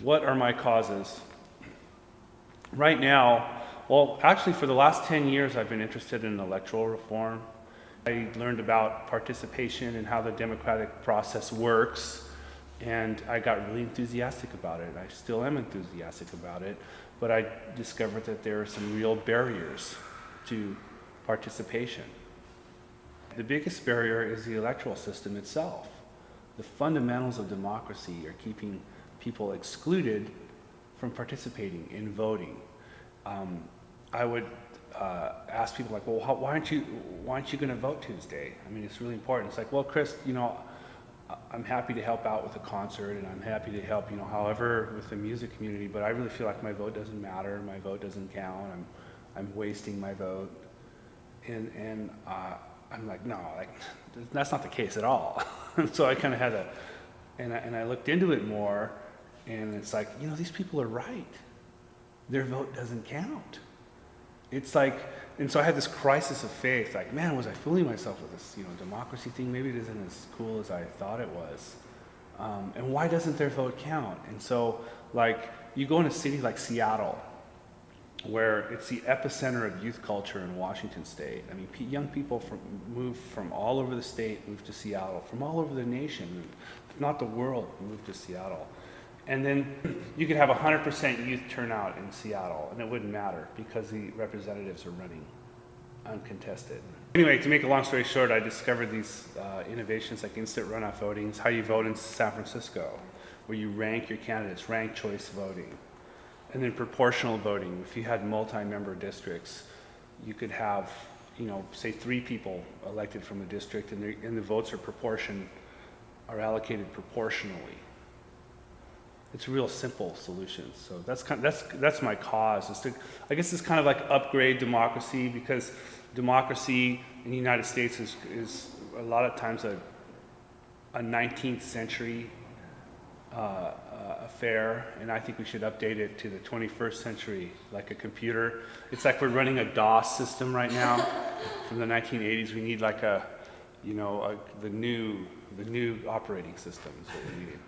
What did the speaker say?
What are my causes? Right now, well, actually for the last 10 years I've been interested in electoral reform. I learned about participation and how the democratic process works, and I got really enthusiastic about it. I still am enthusiastic about it, but I discovered that there are some real barriers to participation. The biggest barrier is the electoral system itself. The fundamentals of democracy are keeping people excluded from participating in voting. I would ask people like, well, why aren't you going to vote Tuesday? I mean, it's really important. It's like, well, Krist, I'm happy to help out with a concert, and I'm happy to help, however, with the music community, but I really feel like my vote doesn't matter, my vote doesn't count, I'm wasting my vote. And I'm like, no, that's not the case at all. So I kind of had and I looked into it more, and it's like, these people are right. Their vote doesn't count. It's like, and so I had this crisis of faith, like, man, was I fooling myself with this, democracy thing? Maybe it isn't as cool as I thought it was. And why doesn't their vote count? And so, like, you go in a city like Seattle, where it's the epicenter of youth culture in Washington State. I mean, young people move from all over the state, move to Seattle, from all over the nation, if not the world, move to Seattle. And then you could have 100% youth turnout in Seattle, and it wouldn't matter because the representatives are running uncontested. Anyway, to make a long story short, I discovered these innovations like instant runoff voting. It's how you vote in San Francisco, where you rank your candidates, ranked choice voting. And then proportional voting. If you had multi-member districts, you could have, say 3 people elected from a district, and the votes are allocated proportionally. It's a real simple solution. So that's my cause. I guess it's kind of like upgrade democracy, because democracy in the United States is a lot of times a 19th century affair, and I think we should update it to the 21st century, like a computer. It's like we're running a DOS system right now from the 1980s. We need like the new operating system is what we need.